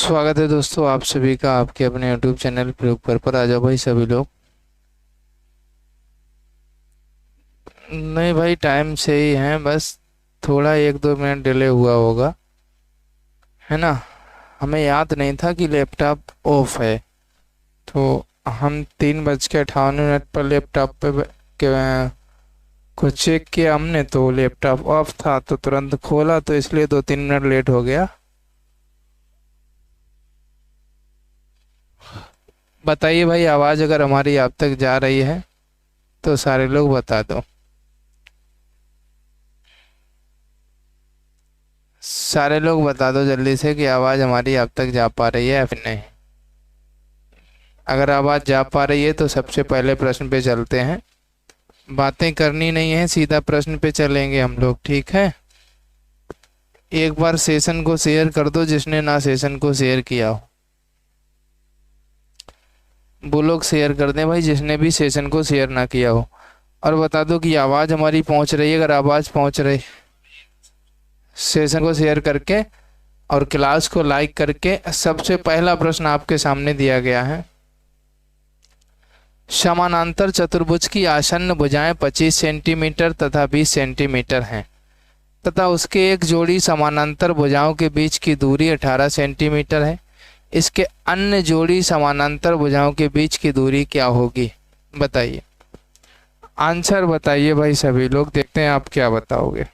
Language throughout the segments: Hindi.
स्वागत है दोस्तों आप सभी का आपके अपने YouTube चैनल प्रयोग पर आ जाओ भाई सभी लोग। नहीं भाई टाइम से ही है, बस थोड़ा 1-2 मिनट डिले हुआ होगा, है ना। हमें याद नहीं था कि लैपटॉप ऑफ है, तो हम 3:58 पर लैपटॉप पे को चेक किया हमने, तो लैपटॉप ऑफ था तो तुरंत खोला, तो इसलिए 2-3 मिनट लेट हो गया। बताइए भाई, आवाज़ अगर हमारी आप तक जा रही है तो सारे लोग बता दो। सारे लोग बता दो जल्दी से कि आवाज़ हमारी आप तक जा पा रही है या फिर नहीं। अगर आवाज़ जा पा रही है तो सबसे पहले प्रश्न पे चलते हैं। बातें करनी नहीं है, सीधा प्रश्न पे चलेंगे हम लोग, ठीक है। एक बार सेशन को शेयर कर दो जिसने ना सेशन को शेयर किया हो, वो लोग शेयर कर दें भाई जिसने भी सेशन को शेयर ना किया हो। और बता दो कि आवाज़ हमारी पहुंच रही है। अगर आवाज़ पहुंच रही, सेशन को शेयर करके और क्लास को लाइक करके। सबसे पहला प्रश्न आपके सामने दिया गया है। समानांतर चतुर्भुज की आसन्न भुजाएं 25 सेंटीमीटर तथा 20 सेंटीमीटर हैं तथा उसके एक जोड़ी समानांतर भुजाओं के बीच की दूरी 18 सेंटीमीटर है। इसके अन्य जोड़ी समानांतर भुजाओं के बीच की दूरी क्या होगी? बताइए, आंसर बताइए भाई सभी लोग, देखते हैं आप क्या बताओगे।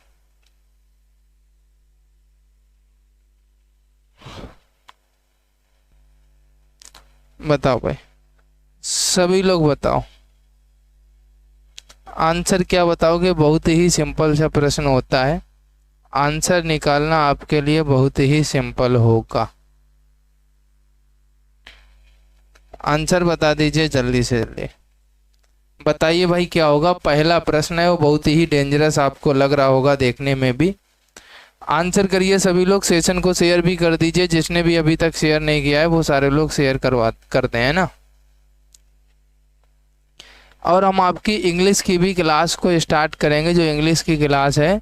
बताओ भाई, सभी लोग बताओ आंसर क्या बताओगे। बहुत ही सिंपल सा प्रश्न होता है, आंसर निकालना आपके लिए बहुत ही सिंपल होगा। आंसर बता दीजिए जल्दी से जल्दी, बताइए भाई क्या होगा। पहला प्रश्न है, वो बहुत ही डेंजरस आपको लग रहा होगा देखने में भी। आंसर करिए सभी लोग, सेशन को शेयर भी कर दीजिए। जिसने भी अभी तक शेयर नहीं किया है वो सारे लोग शेयर करते हैं ना। और हम आपकी इंग्लिश की भी क्लास को स्टार्ट करेंगे। जो इंग्लिश की क्लास है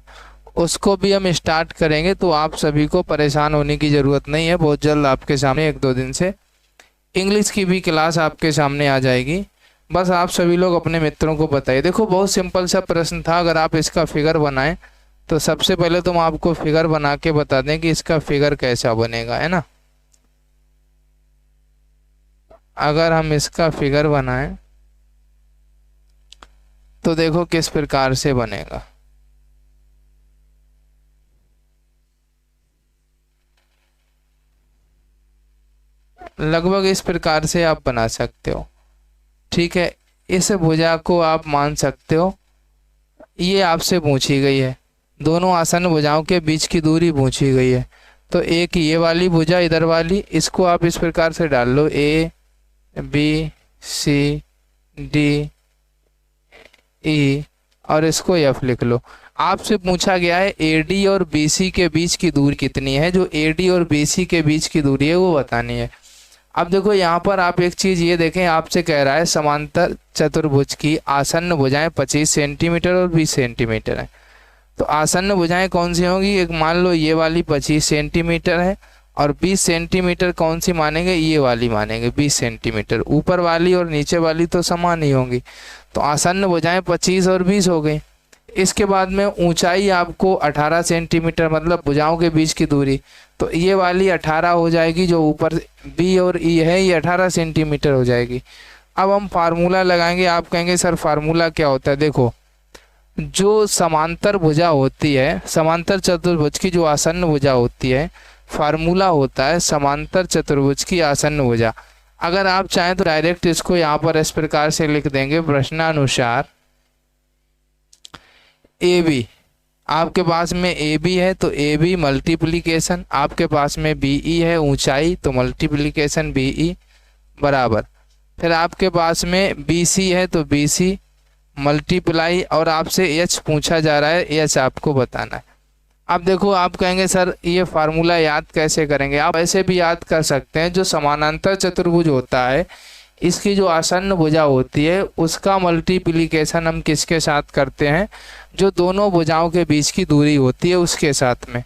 उसको भी हम स्टार्ट करेंगे, तो आप सभी को परेशान होने की ज़रूरत नहीं है। बहुत जल्द आपके सामने 1-2 दिन से इंग्लिश की भी क्लास आपके सामने आ जाएगी। बस आप सभी लोग अपने मित्रों को बताइए। देखो बहुत सिंपल सा प्रश्न था। अगर आप इसका फिगर बनाएं तो सबसे पहले तो हम आपको फिगर बना के बता दें कि इसका फिगर कैसा बनेगा, है ना। अगर हम इसका फिगर बनाएं तो देखो किस प्रकार से बनेगा। लगभग इस प्रकार से आप बना सकते हो, ठीक है। इस भुजा को आप मान सकते हो, ये आपसे पूछी गई है। दोनों आसन भुजाओं के बीच की दूरी पूछी गई है, तो एक ये वाली भुजा इधर वाली, इसको आप इस प्रकार से डाल लो, A B C D E और इसको F लिख लो। आपसे पूछा गया है AD और BC के बीच की दूरी कितनी है। जो AD और BC के बीच की दूरी है वो बतानी है। अब देखो यहाँ पर आप एक चीज़ ये देखें, आपसे कह रहा है समांतर चतुर्भुज की आसन्न भुजाएं 25 सेंटीमीटर और 20 सेंटीमीटर है। तो आसन्न भुजाएं कौन सी होंगी? एक मान लो ये वाली 25 सेंटीमीटर है, और 20 सेंटीमीटर कौन सी मानेंगे? ये वाली मानेंगे 20 सेंटीमीटर। ऊपर वाली और नीचे वाली तो समान ही होंगी, तो आसन्न भुजाएं 25 और 20 हो गई। इसके बाद में ऊंचाई आपको 18 सेंटीमीटर, मतलब भुजाओं के बीच की दूरी, तो ये वाली 18 हो जाएगी। जो ऊपर B और E है ये 18 सेंटीमीटर हो जाएगी। अब हम फार्मूला लगाएंगे। आप कहेंगे सर फार्मूला क्या होता है? देखो, जो समांतर भुजा होती है, समांतर चतुर्भुज की जो आसन्न भुजा होती है, फार्मूला होता है समांतर चतुर्भुज की आसन्न भुजा। अगर आप चाहें तो डायरेक्ट इसको यहाँ पर इस प्रकार से लिख देंगे, प्रश्नानुसार AB। आपके पास में AB है तो AB मल्टीप्लिकेशन, आपके पास में BE है ऊंचाई, तो मल्टीप्लिकेशन BE बराबर। फिर आपके पास में BC है तो BC मल्टीप्लाई, और आपसे H पूछा जा रहा है, H आपको बताना है। अब देखो आप कहेंगे सर ये फार्मूला याद कैसे करेंगे? आप ऐसे भी याद कर सकते हैं। जो समानांतर चतुर्भुज होता है, इसकी जो आसन्न भुजा होती है उसका मल्टीप्लिकेशन हम किसके साथ करते हैं? जो दोनों भुजाओं के बीच की दूरी होती है उसके साथ में,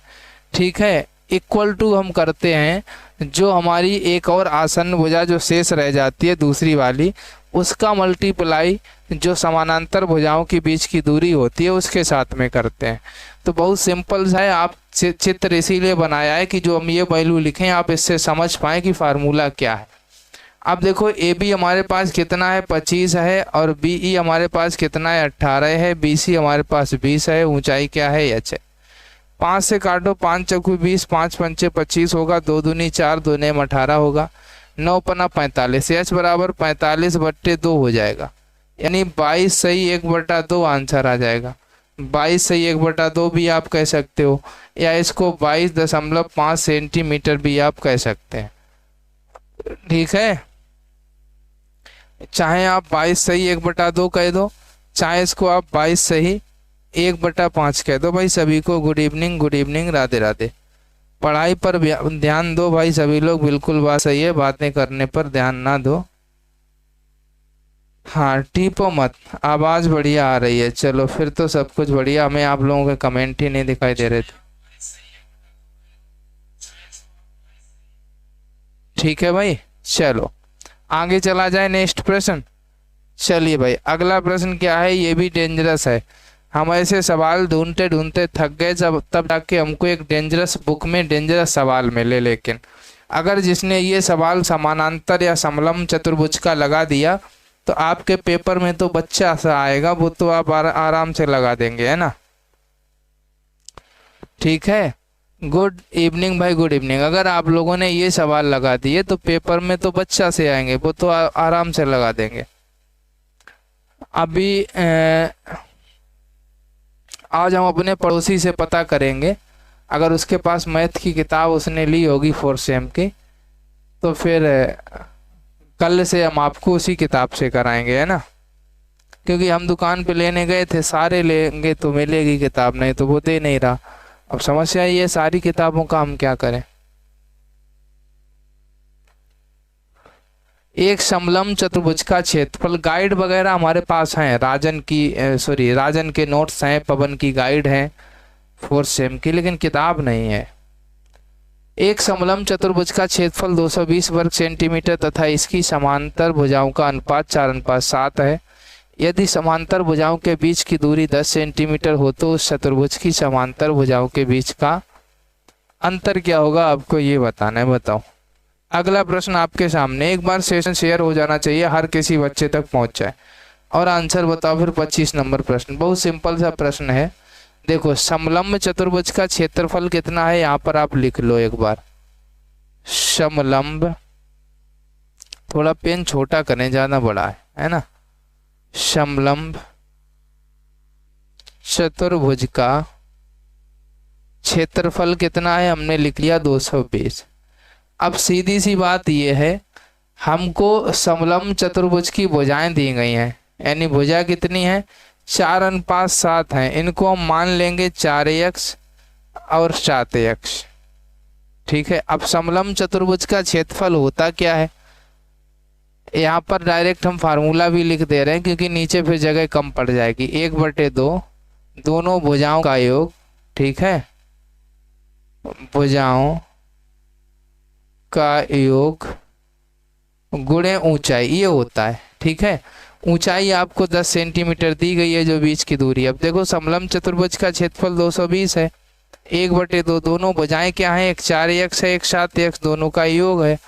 ठीक है। इक्वल टू हम करते हैं जो हमारी एक और आसन्न भुजा जो शेष रह जाती है दूसरी वाली, उसका मल्टीप्लाई जो समानांतर भुजाओं के बीच की दूरी होती है उसके साथ में करते हैं। तो बहुत सिंपल सा है, आप चित्र इसीलिए बनाया है कि जो हम ये वैल्यू लिखें आप इससे समझ पाएँ कि फार्मूला क्या है। अब देखो ए बी हमारे पास कितना है 25 है, और बी ई हमारे पास कितना है 18 है, बी सी हमारे पास 20 है, ऊंचाई क्या है h है। 5 से काटो, 5 चौकू 20, 5 पंचे 25 होगा, 2 दूनी 4, 2 नेम 18 होगा, 9 पना 45, h बराबर 45/2 हो जाएगा, यानी 22 सही 1/2 आंसर आ जाएगा। 22 सही 1/2 भी आप कह सकते हो, या इसको 22.5 सेंटीमीटर भी आप कह सकते हैं। ठीक है, चाहे आप 22 सही 1/2 कह दो, चाहे इसको आप 22 सही 1/5 कह दो। भाई सभी को गुड इवनिंग, राधे राधे। पढ़ाई पर ध्यान दो भाई सभी लोग, बिल्कुल बात सही है, बातें करने पर ध्यान ना दो। हाँ टीपो मत, आवाज़ बढ़िया आ रही है, चलो फिर तो सब कुछ बढ़िया। हमें आप लोगों के कमेंट ही नहीं दिखाई दे रहे थे। ठीक है भाई, चलो आगे चला जाए नेक्स्ट प्रश्न। चलिए भाई अगला प्रश्न क्या है, ये भी डेंजरस है। हम ऐसे सवाल ढूंढते ढूंढते थक गए, जब तब जाके हमको एक डेंजरस बुक में डेंजरस सवाल मिले। लेकिन अगर जिसने ये सवाल समानांतर या समलंब चतुर्भुज का लगा दिया तो आपके पेपर में तो बच्चा सा आएगा, वो तो आप आराम से लगा देंगे, है ना। ठीक है, गुड इवनिंग भाई, गुड इवनिंग। अगर आप लोगों ने ये सवाल लगा दिए तो पेपर में तो बच्चा से आएंगे, वो तो आराम से लगा देंगे। अभी आज हम अपने पड़ोसी से पता करेंगे, अगर उसके पास मैथ की किताब उसने ली होगी 4th सेम की, तो फिर कल से हम आपको उसी किताब से कराएंगे, है ना। क्योंकि हम दुकान पे लेने गए थे, सारे लेंगे तो मिलेगी किताब, नहीं तो वो दे नहीं रहा। अब समस्या ये सारी किताबों का हम क्या करें। एक समलंब चतुर्भुज का क्षेत्रफल, गाइड वगैरह हमारे पास हैं, राजन के नोट्स हैं, पवन की गाइड है 4th सेम की, लेकिन किताब नहीं है। एक समलंब चतुर्भुज का क्षेत्रफल 220 वर्ग सेंटीमीटर तथा इसकी समांतर भुजाओं का अनुपात 4:7 है। यदि समांतर भुजाओं के बीच की दूरी 10 सेंटीमीटर हो तो उस चतुर्भुज की समांतर भुजाओं के बीच का अंतर क्या होगा, आपको ये बताना है। बताओ। अगला प्रश्न आपके सामने, एक बार सेशन शेयर हो जाना चाहिए, हर किसी बच्चे तक पहुंच जाए, और आंसर बताओ। फिर 25 नंबर प्रश्न, बहुत सिंपल सा प्रश्न है। देखो समलंब चतुर्भुज का क्षेत्रफल कितना है, यहाँ पर आप लिख लो एक बार। समलंब, थोड़ा पेन छोटा करें, ज्यादा बड़ा है ना। समलंब चतुर्भुज का क्षेत्रफल कितना है, हमने लिख लिया 220। अब सीधी सी बात यह है, हमको समलंब चतुर्भुज की भुजाएं दी गई हैं, यानी भुजा कितनी है 4:7 है। इनको हम मान लेंगे 4x और 7x। ठीक है, अब समलंब चतुर्भुज का क्षेत्रफल होता क्या है, यहाँ पर डायरेक्ट हम फार्मूला भी लिख दे रहे हैं, क्योंकि नीचे फिर जगह कम पड़ जाएगी। 1/2 दोनों भुजाओं का योग, ठीक है, भुजाओं का योग गुणे ऊंचाई, ये होता है। ठीक है, ऊंचाई आपको 10 सेंटीमीटर दी गई है, जो बीच की दूरी। अब देखो समलंब चतुर्भुज का क्षेत्रफल 220 है, 1/2 दोनों भुजाएं क्या है, एक 4x है, एक 7x, दोनों का योग है,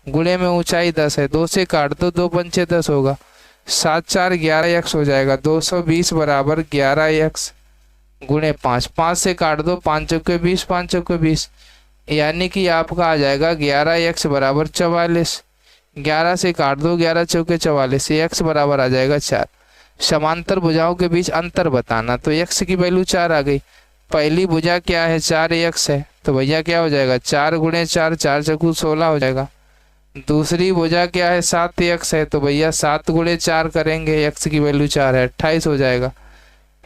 गुणे में ऊंचाई 10 है, 2 से काट दो, 2 पंचे 10 होगा, 7 4 11x हो जाएगा। 220 बराबर 11x गुणे 5, 5 से काट दो, 5 चौके 20, 5 चौके 20, यानी कि आपका आ जाएगा 11x बराबर 44। 11 से काट दो, 11 चौके 44, x बराबर आ जाएगा 4। समांतर भुजाओं के बीच अंतर बताना, तो x की वैल्यू 4 आ गई। पहली भुजा क्या है 4x है, तो भैया क्या हो जाएगा 4 गुणे 4, 4 चौकू 16 हो जाएगा। दूसरी भुजा क्या है 7x है, तो भैया 7 गुणे 4 करेंगे, x की वैल्यू 4 है, 28 हो जाएगा।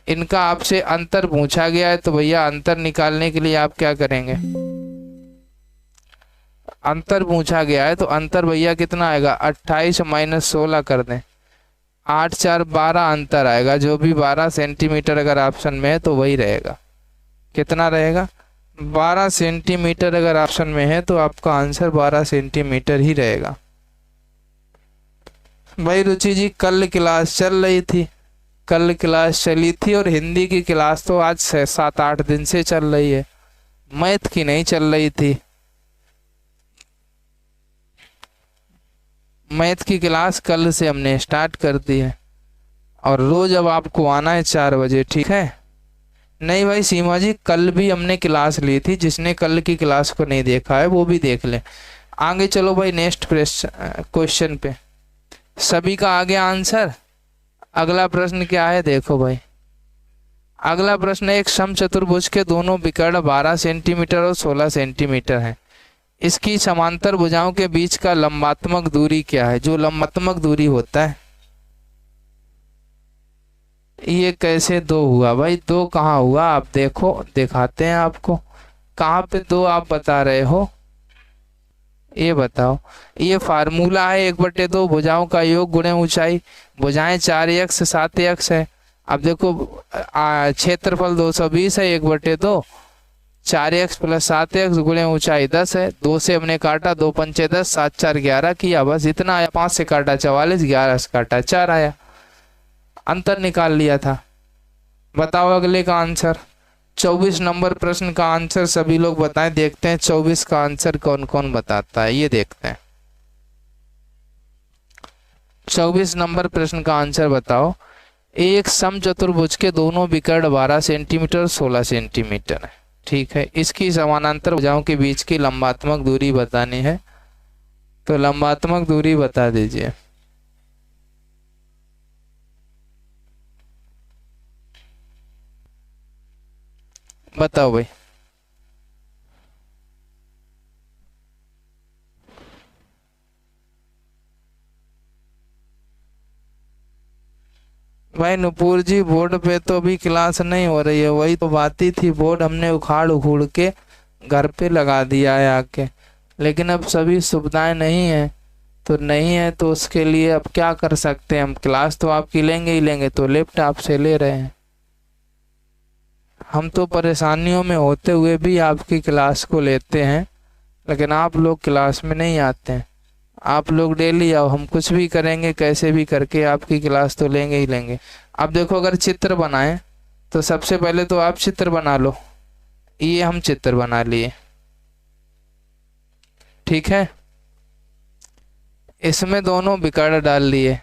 इनका आपसे अंतर पूछा गया है, तो भैया अंतर निकालने के लिए आप क्या करेंगे, अंतर पूछा गया है तो अंतर भैया कितना आएगा, 28 माइनस 16 कर दें, 8 4 12 अंतर आएगा। जो भी 12 सेंटीमीटर अगर ऑप्शन में है तो वही रहेगा। कितना रहेगा 12 सेंटीमीटर अगर ऑप्शन में है तो आपका आंसर 12 सेंटीमीटर ही रहेगा। भाई रुचि जी, कल क्लास चल रही थी, कल क्लास चली थी और हिंदी की क्लास तो आज 7-8 दिन से चल रही है, मैथ की नहीं चल रही थी। मैथ की क्लास कल से हमने स्टार्ट कर दी है और रोज अब आपको आना है 4 बजे, ठीक है? नहीं भाई सीमा जी, कल भी हमने क्लास ली थी, जिसने कल की क्लास को नहीं देखा है वो भी देख ले। आगे चलो भाई, नेक्स्ट क्वेश्चन पे। सभी का आ गया आंसर? अगला प्रश्न क्या है देखो भाई। अगला प्रश्न एक समचतुर्भुज के दोनों विकर्ण 12 सेंटीमीटर और 16 सेंटीमीटर हैं। इसकी समांतर भुजाओं के बीच का लंबात्मक दूरी क्या है? जो लंबात्मक दूरी होता है, ये कैसे 2 हुआ भाई? 2 कहाँ हुआ? आप देखो, दिखाते हैं आपको। कहाँ पे 2 आप बता रहे हो, ये बताओ। ये फार्मूला है 1/2 भुजाओं का योग गुणे ऊंचाई। भुजाएं 4x 7x है। अब देखो क्षेत्रफल 220 है, 1/2 4x + 7x गुणे ऊंचाई 10 है। 2 से हमने काटा, 2 पंचे 10, 7 4 11 किया, बस इतना आया। 5 से काटा 44, 11 से काटा 4 आया, अंतर निकाल लिया था। बताओ अगले का आंसर। 24 नंबर प्रश्न का आंसर सभी लोग बताएं, देखते हैं 24 का आंसर कौन कौन बताता है, ये देखते हैं। 24 नंबर प्रश्न का आंसर बताओ। एक समचतुर्भुज के दोनों विकर्ण 12 सेंटीमीटर 16 सेंटीमीटर है, ठीक है? इसकी समानांतर भुजाओं के बीच की लंबात्मक दूरी बतानी है, तो लंबात्मक दूरी बता दीजिए। बताओ भाई। भाई नुपुर जी, बोर्ड पे तो अभी क्लास नहीं हो रही है, वही तो बात ही थी। बोर्ड हमने उखाड़ उखूड़ के घर पे लगा दिया है आके, लेकिन अब सभी सुविधाएं नहीं है, तो नहीं है तो उसके लिए अब क्या कर सकते हैं हम? क्लास तो आपकी लेंगे ही लेंगे, तो लैपटॉप से ले रहे हैं। हम तो परेशानियों में होते हुए भी आपकी क्लास को लेते हैं, लेकिन आप लोग क्लास में नहीं आते हैं। आप लोग डेली आओ, हम कुछ भी करेंगे, कैसे भी करके आपकी क्लास तो लेंगे ही लेंगे। अब देखो, अगर चित्र बनाएं तो सबसे पहले तो आप चित्र बना लो। ये हम चित्र बना लिए, ठीक है? इसमें दोनों विकर्ण डाल लिए,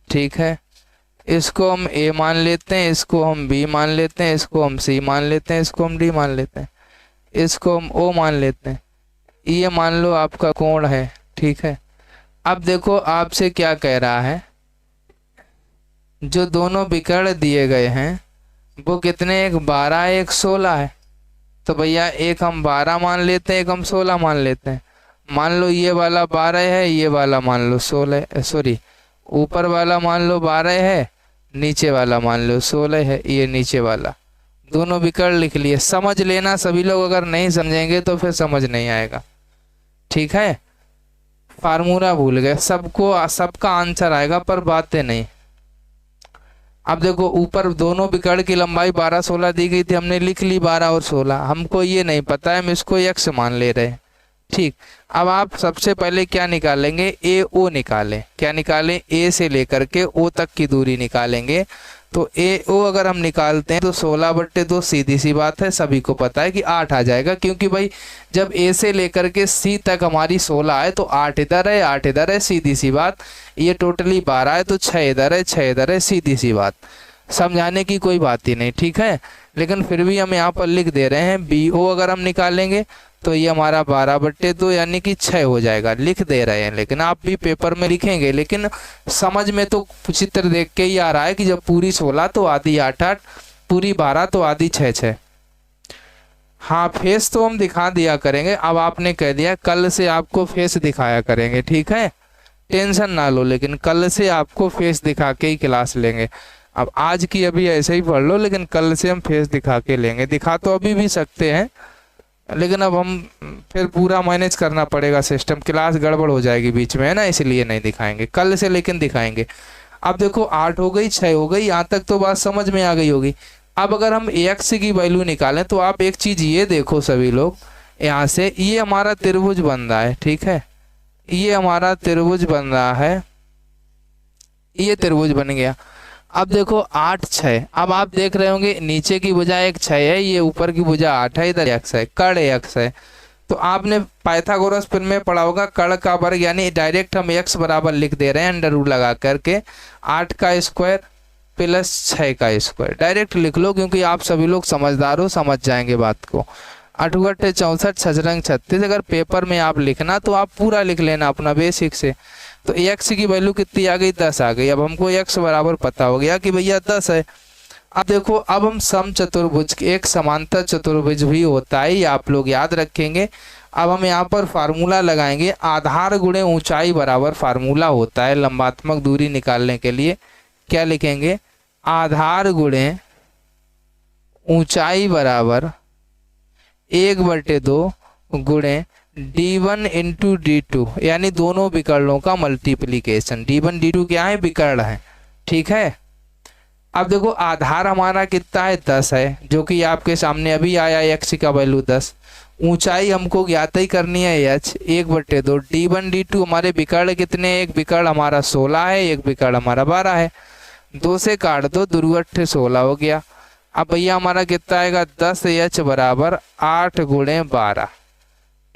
ठीक है? इसको हम A मान लेते हैं, इसको हम B मान लेते हैं, इसको हम C मान लेते हैं, इसको हम D मान लेते हैं, इसको हम O मान लेते हैं। ये मान लो आपका कोण है, ठीक है? अब देखो आपसे क्या कह रहा है, जो दोनों विकर्ण दिए गए हैं वो कितने? एक 12 एक 16 है। तो भैया एक हम 12 मान लेते हैं, एक हम 16 मान लेते हैं। मान लो ये वाला 12 है, ये वाला मान लो 16, सॉरी ऊपर वाला मान लो 12 है, नीचे वाला मान लो 16 है। ये नीचे वाला, दोनों विकर्ण लिख लिए। समझ लेना सभी लोग, अगर नहीं समझेंगे तो फिर समझ नहीं आएगा, ठीक है? फार्मूला भूल गए, सबको सबका आंसर आएगा पर बातें नहीं। अब देखो, ऊपर दोनों विकर्ण की लंबाई 12 16 दी गई थी, हमने लिख ली 12 और 16। हमको ये नहीं पता है, हम इसको x मान ले रहे हैं, ठीक? अब आप सबसे पहले क्या निकालेंगे? ए ओ निकालें। क्या निकालें? ए से लेकर के ओ तक की दूरी निकालेंगे। तो ए ओ अगर हम निकालते हैं तो 16/2 सीधी सी बात है, सभी को पता है कि 8 आ जाएगा, क्योंकि भाई जब ए से लेकर के सी तक हमारी 16 है तो 8 इधर है, 8 इधर है, सीधी सी बात। ये टोटली 12 है तो 6 इधर है, 6 इधर है, सीधी सी बात। समझाने की कोई बात ही नहीं, ठीक है? लेकिन फिर भी हम यहाँ पर लिख दे रहे हैं बी ओ अगर हम निकालेंगे तो ये हमारा 12/2 यानी कि 6 हो जाएगा, लिख दे रहे हैं। लेकिन आप भी पेपर में लिखेंगे, लेकिन समझ में तो चित्र देख के ही आ रहा है कि जब पूरी 16 तो आधी 8 8, पूरी 12 तो आधी 6 6। हाँ, फेस तो हम दिखा दिया करेंगे। अब आपने कह दिया कल से आपको फेस दिखाया करेंगे, ठीक है? टेंशन ना लो, लेकिन कल से आपको फेस दिखा के ही क्लास लेंगे। अब आज की अभी ऐसे ही पढ़ लो, लेकिन कल से हम फेस दिखा के लेंगे। दिखा तो अभी भी सकते हैं, लेकिन अब हम फिर पूरा मैनेज करना पड़ेगा सिस्टम, क्लास गड़बड़ हो जाएगी बीच में, है ना? इसलिए नहीं दिखाएंगे कल से, लेकिन दिखाएंगे। अब देखो 8 हो गई, 6 हो गई, यहाँ तक तो बात समझ में आ गई होगी। अब अगर हम एक्स की वैल्यू निकालें तो आप एक चीज ये देखो सभी लोग, यहाँ से ये हमारा त्रिभुज बन रहा है, ठीक है, ये हमारा त्रिभुज बन रहा है, ये त्रिभुज बन गया। अब देखो 8 6, अब आप देख रहे होंगे नीचे की भुजा एक 6 है, ये ऊपर की भुजा 8 है, इधर x है, कर्ण x है। तो आपने पाइथागोरस फिर में पढ़ा होगा, कर्ण का वर्ग, यानी डायरेक्ट हम x बराबर लिख दे रहे हैं अंडर रूट लगा करके 8 का स्क्वायर प्लस 6 का स्क्वायर, डायरेक्ट लिख लो क्योंकि आप सभी लोग समझदार हो, समझ जाएंगे बात को। 8 गुट्ठे 64, 6 रंग 36, अगर पेपर में आप लिखना तो आप पूरा लिख लेना अपना बेसिक से। तो x की वैल्यू कितनी आ गई, 10 आ गई। अब हमको x बराबर पता हो गया कि भैया 10 है। अब देखो, अब हम सम चतुर्भुज, एक समांतर चतुर्भुज भी होता है, ये आप लोग याद रखेंगे। अब हम यहाँ पर फार्मूला लगाएंगे, आधार गुणे ऊंचाई बराबर फार्मूला होता है लंबात्मक दूरी निकालने के लिए। क्या लिखेंगे, आधार गुणे ऊंचाई बराबर 1/2 गुणे d1 इंटू d2, यानी दोनों विकर्णों का मल्टीप्लीकेशन। d1 d2 क्या है, विकर्ण है, ठीक है। अब देखो आधार हमारा कितना है, 10 है, जो कि आपके सामने अभी आया, x का वैल्यू 10। ऊंचाई हमको ज्ञात ही करनी है h, 1/2। d1 d2 हमारे विकर्ण कितने, एक विकर्ण हमारा 16 है, एक विकर्ण हमारा 12 है। 2 से काट दो, 2 × 16 हो गया। अब भैया हमारा कितना आएगा, 10h बराबर 8 × 12।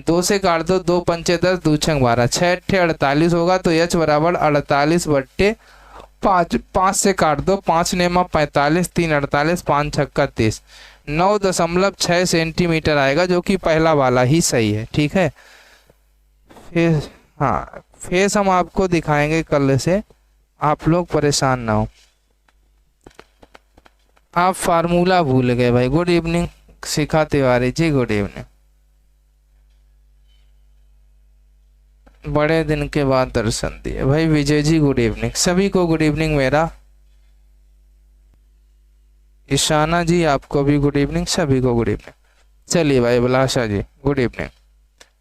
2 से काट दो, 2 × 5 = 10, 2 × 6 = 12, 6 × 8 = 48 होगा। तो h बराबर 48/5। 5 से काट दो, 5 नेमा 45, 3 48, 5 छक्का 30, 9.6 सेंटीमीटर आएगा, जो कि पहला वाला ही सही है, ठीक है। फिर हाँ, फेस हम आपको दिखाएंगे कल से, आप लोग परेशान ना हो। आप फार्मूला भूल गए भाई। गुड इवनिंग शिखा तिवारी जी, गुड इवनिंग। बड़े दिन के बाद दर्शन दिए भाई। विजय जी गुड इवनिंग, सभी को गुड इवनिंग मेरा। ईशाना जी आपको भी गुड इवनिंग, सभी को गुड इवनिंग। चलिए भाई अभिलाषा जी गुड इवनिंग।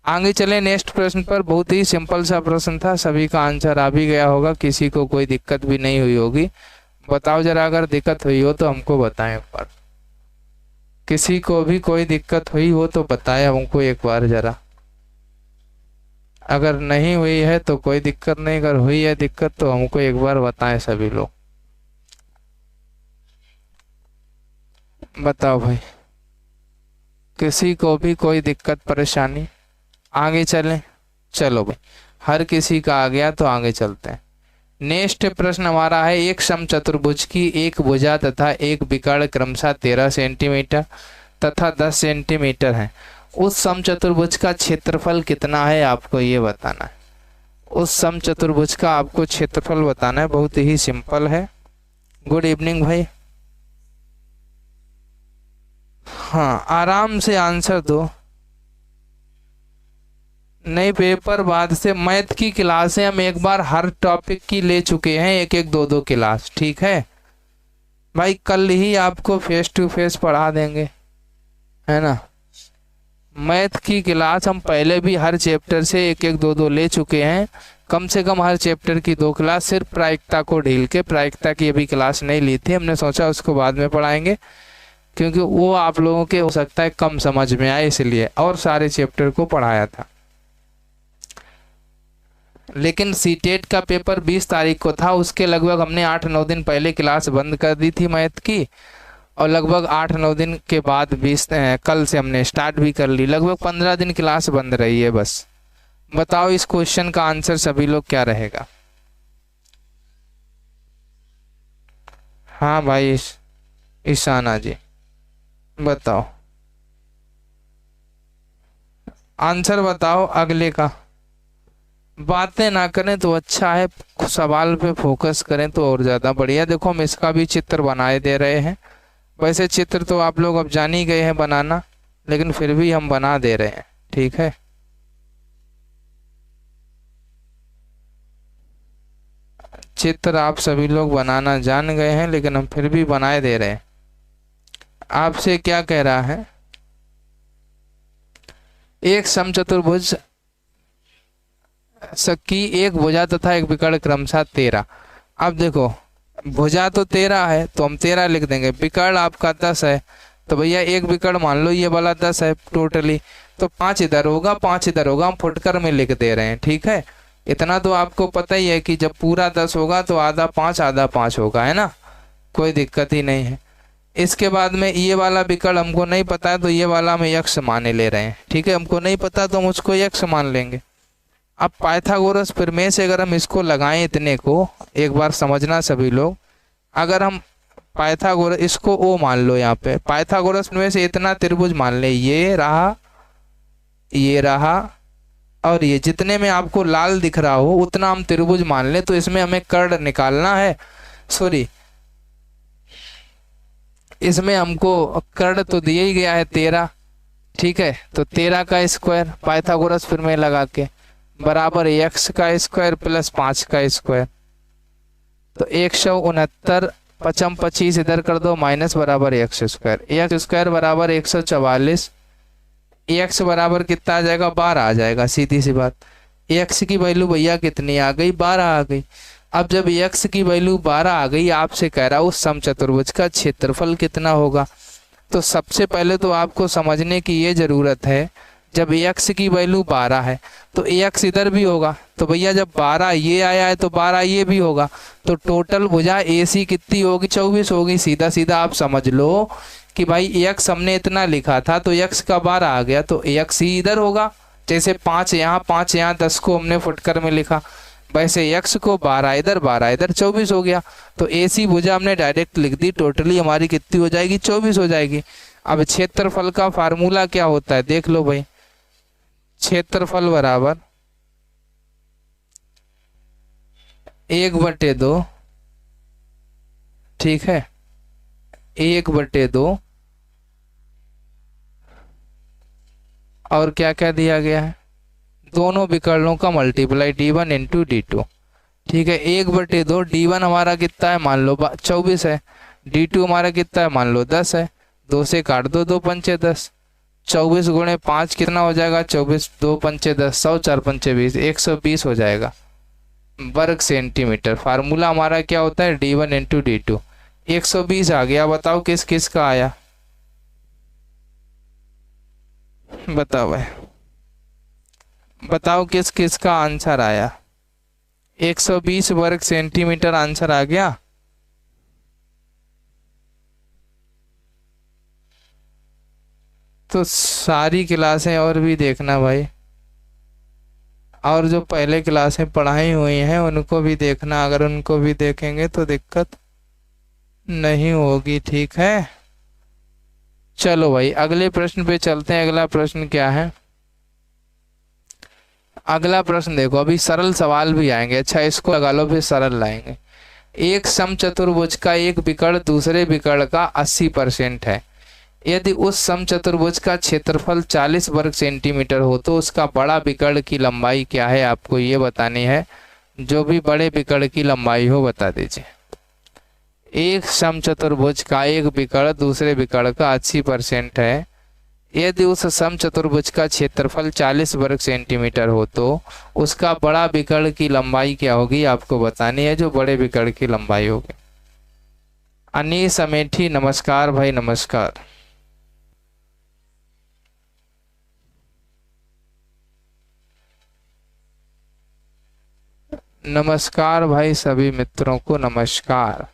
आगे चले नेक्स्ट प्रश्न पर। बहुत ही सिंपल सा प्रश्न था, सभी का आंसर आ भी गया होगा, किसी को कोई दिक्कत भी नहीं हुई होगी। बताओ जरा, अगर दिक्कत हुई हो तो हमको बताएं एक बार। किसी को भी कोई दिक्कत हुई हो तो बताएं हमको एक बार जरा। अगर नहीं हुई है तो कोई दिक्कत नहीं, अगर हुई है दिक्कत तो हमको एक बार बताएं सभी लोग। बताओ भाई, किसी को भी कोई दिक्कत परेशानी। आगे चलें, चलो भाई, हर किसी का आ गया तो आगे चलते हैं। नेक्स्ट प्रश्न हमारा है, एक समचतुर्भुज की एक भुजा तथा एक विकर्ण क्रमशः 13 सेंटीमीटर तथा 10 सेंटीमीटर है। उस समचतुर्भुज का क्षेत्रफल कितना है, आपको ये बताना है। उस समचतुर्भुज का आपको क्षेत्रफल बताना है, बहुत ही सिंपल है। गुड इवनिंग भाई। हाँ, आराम से आंसर दो। नई पेपर बाद से मैथ की क्लासें हम एक बार हर टॉपिक की ले चुके हैं, एक एक दो क्लास, ठीक है भाई। कल ही आपको फेस टू फेस पढ़ा देंगे, है ना। मैथ की क्लास हम पहले भी हर चैप्टर से एक एक दो ले चुके हैं, कम से कम हर चैप्टर की 2 क्लास। सिर्फ प्रायिकता को ढील के, प्रायिकता की अभी क्लास नहीं ली थी, हमने सोचा उसको बाद में पढ़ाएंगे, क्योंकि वो आप लोगों के हो सकता है कम समझ में आए इसलिए, और सारे चैप्टर को पढ़ाया था। लेकिन सीटेट का पेपर 20 तारीख को था, उसके लगभग हमने 8-9 दिन पहले क्लास बंद कर दी थी मैथ की, और लगभग 8-9 दिन के बाद कल से हमने स्टार्ट भी कर ली। लगभग 15 दिन क्लास बंद रही है बस। बताओ इस क्वेश्चन का आंसर सभी लोग क्या रहेगा। हाँ भाई ईशाना जी बताओ, आंसर बताओ अगले का। बातें ना करें तो अच्छा है, सवाल पे फोकस करें तो और ज़्यादा बढ़िया। देखो हम इसका भी चित्र बनाए दे रहे हैं, वैसे चित्र तो आप लोग अब जान ही गए हैं बनाना, लेकिन फिर भी हम बना दे रहे हैं, ठीक है। चित्र आप सभी लोग बनाना जान गए हैं, लेकिन हम फिर भी बनाए दे रहे हैं। आपसे क्या कह रहा है, एक समचतुर्भुज की एक भुजा तथा एक विकर्ण क्रमशः 13। अब देखो भुजा तो 13 है तो हम 13 लिख देंगे, विकर्ण आपका 10 है तो भैया एक विकर्ण मान लो ये वाला 10 है टोटली, तो 5 इधर होगा 5 इधर होगा, हम फुटकर में लिख दे रहे हैं। ठीक है, इतना तो आपको पता ही है कि जब पूरा 10 होगा तो आधा 5 होगा, है ना, कोई दिक्कत ही नहीं है। इसके बाद में ये वाला विकर्ण हमको नहीं पता है तो ये वाला हम यक्ष माने ले रहे हैं। ठीक है, हमको नहीं पता तो हम उसको यक्ष मान लेंगे। अब पाइथागोरस प्रमेय से अगर हम इसको लगाएं इतने को, एक बार समझना सभी लोग, अगर हम पाइथागोरस इसको ओ मान लो, यहाँ पे पाइथागोरस प्रमेय से इतना त्रिभुज मान ले, ये रहा और ये, जितने में आपको लाल दिख रहा हो उतना हम त्रिभुज मान ले। तो इसमें हमें कर्ण निकालना है, सॉरी इसमें हमको कर्ण तो दिया ही गया है 13। ठीक है, तो 13 का स्क्वायर पाइथागोरस प्रमेय लगा के बराबर x का स्क्वायर प्लस 5 का स्क्वायर, तो 169 पचम 25 इधर कर दो माइनस बराबर x स्क्वायर बराबर 144। x बराबर कितना आ जाएगा, 12 आ जाएगा, सीधी सी बात। x की वैल्यू भैया कितनी आ गई, 12 आ गई। अब जब x की वैल्यू 12 आ गई, आपसे कह रहा हूँ उस समचतुर्भुज का क्षेत्रफल कितना होगा। तो सबसे पहले तो आपको समझने की ये जरूरत है, जब x की वैल्यू 12 है तो x इधर भी होगा, तो भैया जब 12 ये आया है तो 12 ये भी होगा, तो टोटल भुजा AC कितनी होगी, 24 होगी। सीधा सीधा आप समझ लो कि भाई x हमने इतना लिखा था तो x का 12 आ गया तो x ही इधर होगा। जैसे 5 यहाँ 10 को हमने फुटकर में लिखा, वैसे x को 12 इधर 24 हो गया। तो AC भुजा हमने डायरेक्ट लिख दी, टोटली हमारी कितनी हो जाएगी, 24 हो जाएगी। अब क्षेत्रफल का फार्मूला क्या होता है देख लो भाई, क्षेत्रफल बराबर 1/2, ठीक है, 1/2 और क्या क्या दिया गया है, दोनों विकर्णों का मल्टीप्लाई d1 इंटू d2। ठीक है, 1/2 d1 हमारा कितना है मान लो 24 है, d2 हमारा कितना है मान लो 10 है, 2 से काट दो, 2 पंचे 10, 24 गुणे 5 कितना हो जाएगा 24, 2 पंचे 10, 100 4 पंचे 20, 120 हो जाएगा वर्ग सेंटीमीटर। फार्मूला हमारा क्या होता है d1 इंटू d2, 120 आ गया। बताओ किस किस का आया, बताओ भाई, बताओ किस किस का आंसर आया, 120 वर्ग सेंटीमीटर आंसर आ गया। तो सारी क्लासें और भी देखना भाई, और जो पहले क्लासें पढ़ाई हुई हैं उनको भी देखना, अगर उनको भी देखेंगे तो दिक्कत नहीं होगी। ठीक है, चलो भाई अगले प्रश्न पे चलते हैं। अगला प्रश्न क्या है, अगला प्रश्न देखो, अभी सरल सवाल भी आएंगे, अच्छा इसको लगा लो फिर सरल लाएंगे। एक समचतुर्भुज का एक विकर्ण दूसरे विकर्ण का 80% है। यदि उस समचतुर्भुज का क्षेत्रफल 40 वर्ग सेंटीमीटर हो तो उसका बड़ा विकर्ण की लंबाई क्या है, आपको ये बतानी है। जो भी बड़े विकर्ण की लंबाई हो बता दीजिए। एक समचतुर्भुज का एक विकर्ण दूसरे विकर्ण का 80% है। यदि उस समचतुर्भुज का क्षेत्रफल 40 वर्ग सेंटीमीटर हो तो उसका बड़ा विकर्ण की लंबाई क्या होगी, आपको बतानी है, जो बड़े विकर्ण की लंबाई होगी। अनीस अमेठी, नमस्कार भाई, नमस्कार। नमस्कार भाई, सभी मित्रों को नमस्कार।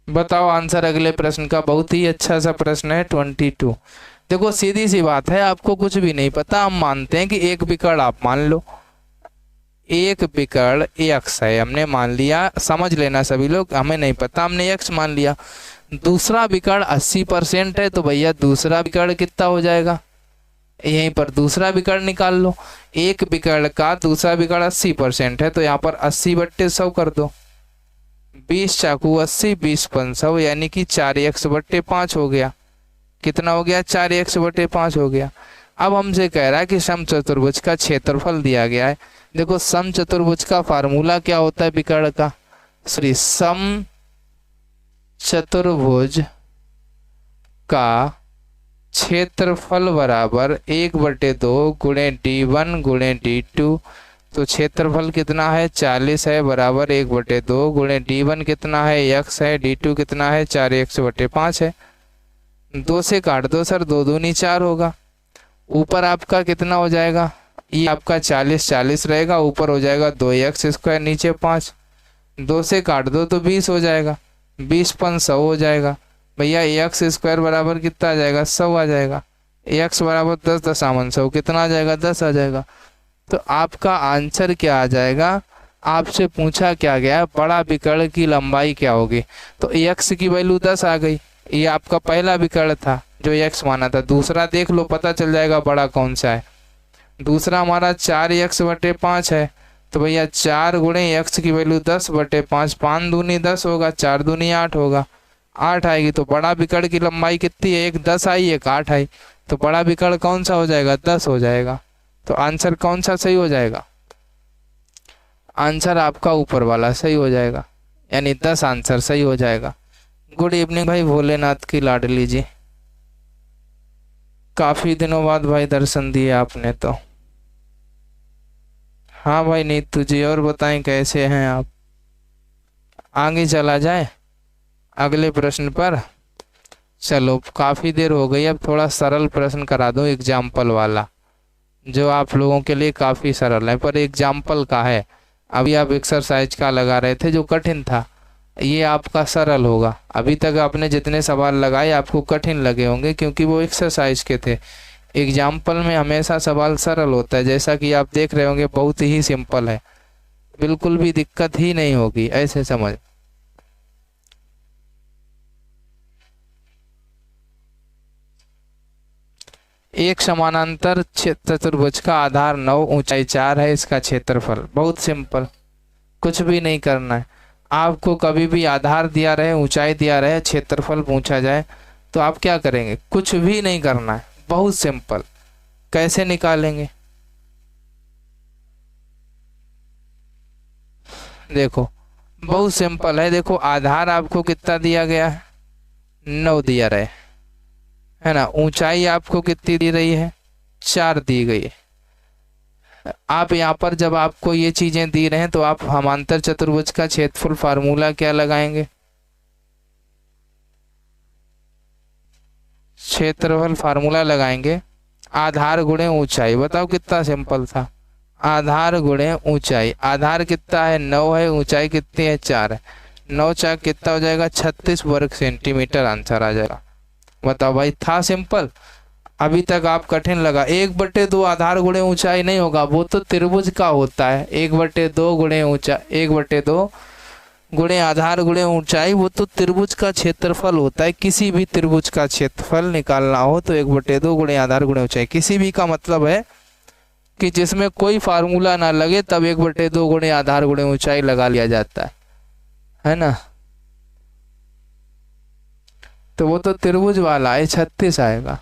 बताओ आंसर अगले प्रश्न का, बहुत ही अच्छा सा प्रश्न है 22। देखो सीधी सी बात है, आपको कुछ भी नहीं पता, हम मानते हैं कि एक विकर्ण आप मान लो, एक विकर्ण x है, हमने मान लिया, समझ लेना सभी लोग, हमें नहीं पता, हमने x मान लिया। दूसरा विकर्ण 80% है, तो भैया दूसरा विकर्ण कितना हो जाएगा, यहीं पर दूसरा विकर्ण निकाल लो। एक विकर्ण का दूसरा विकर्ण 80% है, तो यहाँ पर 80/100 कर दो, 20 चाकू 80, 20 500, यानी कि 4x/5 हो गया। कितना हो गया, 4x/5 हो गया। अब हमसे कह रहा है कि समचतुर्भुज का क्षेत्रफल दिया गया है। देखो समचतुर्भुज का फार्मूला क्या होता है विकर्ण का, सॉरी समचतुर्भुज का क्षेत्रफल बराबर 1/2 गुणे D1 गुणे D2। तो क्षेत्रफल कितना है 40 है, बराबर 1/2 गुणे D1 कितना है x है, D2 कितना है 4x/5 है। 2 से काट दो सर, 2 दूनी 4 होगा। ऊपर आपका कितना हो जाएगा, ये आपका 40 रहेगा, ऊपर हो जाएगा 2x², नीचे 5। 2 से काट दो तो 20 हो जाएगा, 20×5 100 हो जाएगा। भैया x² बराबर कितना आ जाएगा, 100 आ जाएगा। x बराबर 10×100 कितना आ जाएगा, 10 आ जाएगा। तो आपका आंसर क्या आ जाएगा, आपसे पूछा क्या गया है, बड़ा विकर्ण की लंबाई क्या होगी। तो x की वैल्यू 10 आ गई, ये आपका पहला विकर्ण था जो x माना था। दूसरा देख लो, पता चल जाएगा बड़ा कौन सा है। दूसरा हमारा 4x/5 है, तो भैया 4 गुणे x की वैल्यू 10/5, 5 दूनी 10 होगा, 4 दूनी 8 होगा, 8 आएगी। तो बड़ा विकर्ण की लंबाई कितनी है, एक 10 आई एक 8 आई, तो बड़ा विकर्ण कौन सा हो जाएगा, 10 हो जाएगा। तो आंसर कौन सा सही हो जाएगा, आंसर आपका ऊपर वाला सही हो जाएगा, यानी 10 आंसर सही हो जाएगा। गुड इवनिंग भाई भोलेनाथ की लाडली जी, काफी दिनों बाद भाई दर्शन दिए आपने तो। हाँ भाई नीतू जी, और बताएं कैसे हैं आप। आगे चला जाए अगले प्रश्न पर। चलो काफी देर हो गई, अब थोड़ा सरल प्रश्न करा दो एग्जाम्पल वाला, जो आप लोगों के लिए काफी सरल है, पर एग्जाम्पल का है। अभी आप एक्सरसाइज का लगा रहे थे जो कठिन था, ये आपका सरल होगा। अभी तक आपने जितने सवाल लगाए आपको कठिन लगे होंगे, क्योंकि वो एक्सरसाइज के थे। एग्जाम्पल में हमेशा सवाल सरल होता है, जैसा कि आप देख रहे होंगे बहुत ही सिंपल है, बिल्कुल भी दिक्कत ही नहीं होगी, ऐसे समझ। एक समानांतर चतुर्भुज का आधार 9, ऊंचाई 4 है, इसका क्षेत्रफल। बहुत सिंपल, कुछ भी नहीं करना है आपको। कभी भी आधार दिया रहे, ऊंचाई दिया रहे, क्षेत्रफल पूछा जाए तो आप क्या करेंगे, कुछ भी नहीं करना है, बहुत सिंपल। कैसे निकालेंगे, देखो बहुत सिंपल है। देखो आधार आपको कितना दिया गया है, 9 दिया रहे है ना। ऊंचाई आपको कितनी दी रही है, 4 दी गई है। आप यहाँ पर जब आपको ये चीजें दी रहे हैं तो आप समांतर चतुर्भुज का क्षेत्रफल फार्मूला क्या लगाएंगे, क्षेत्रफल फार्मूला लगाएंगे आधार गुणे ऊंचाई। बताओ कितना सिंपल था, आधार गुणे ऊंचाई। आधार कितना है, 9 है, ऊंचाई कितनी है, 4 है। 9×4 कितना हो जाएगा, 36 वर्ग सेंटीमीटर आंसर आ जाएगा। बताओ भाई, था सिंपल। अभी तक आप कठिन लगा। 1/2 आधार गुणे ऊंचाई नहीं होगा, वो तो त्रिभुज का होता है। 1/2 गुणे ऊंचाई, 1/2 गुणे आधार गुणे ऊंचाई, वो तो त्रिभुज का क्षेत्रफल होता है। किसी भी त्रिभुज का क्षेत्रफल निकालना हो तो 1/2 गुणे आधार गुणे ऊंचाई। किसी भी का मतलब है कि जिसमें कोई फार्मूला ना लगे तब 1/2 गुणे आधार गुणे ऊंचाई लगा लिया जाता है ना। तो वो तो त्रिभुज वाला है, 36 आएगा।